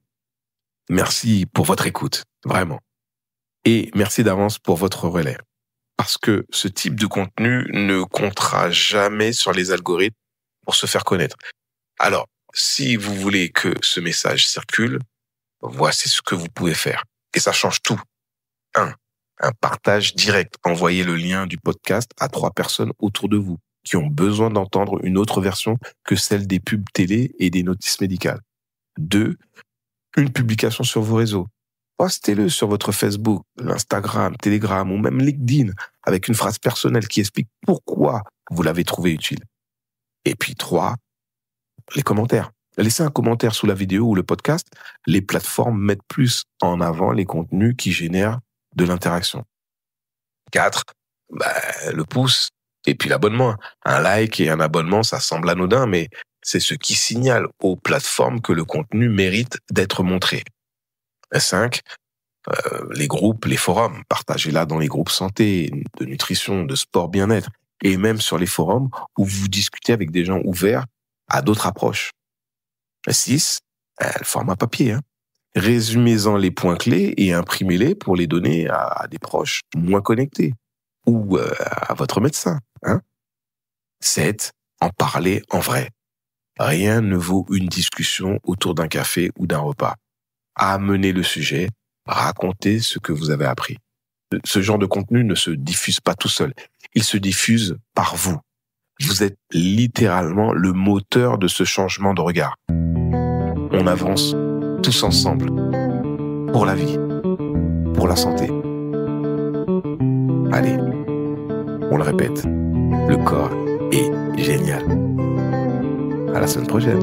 Merci pour votre écoute, vraiment. Et merci d'avance pour votre relais. Parce que ce type de contenu ne comptera jamais sur les algorithmes pour se faire connaître. Alors, si vous voulez que ce message circule, voici ce que vous pouvez faire. Et ça change tout. 1. Un partage direct. Envoyez le lien du podcast à 3 personnes autour de vous qui ont besoin d'entendre une autre version que celle des pubs télé et des notices médicales. 2. Une publication sur vos réseaux. Postez-le sur votre Facebook, l'Instagram, Telegram ou même LinkedIn avec une phrase personnelle qui explique pourquoi vous l'avez trouvé utile. Et puis 3, les commentaires. Laissez un commentaire sous la vidéo ou le podcast. Les plateformes mettent plus en avant les contenus qui génèrent de l'interaction. 4, le pouce et puis l'abonnement. Un like et un abonnement, ça semble anodin, mais c'est ce qui signale aux plateformes que le contenu mérite d'être montré. 5, les groupes, les forums. Partagez-la dans les groupes santé, de nutrition, de sport, bien-être. Et même sur les forums où vous discutez avec des gens ouverts à d'autres approches. 6, le format papier. Résumez-en les points clés et imprimez-les pour les donner à des proches moins connectés ou à votre médecin. 7. En parler en vrai. Rien ne vaut une discussion autour d'un café ou d'un repas. Amenez le sujet, racontez ce que vous avez appris. Ce genre de contenu ne se diffuse pas tout seul. Il se diffuse par vous. Vous êtes littéralement le moteur de ce changement de regard. On avance tous ensemble pour la vie, pour la santé. Allez, on le répète, le corps est génial. À la semaine prochaine.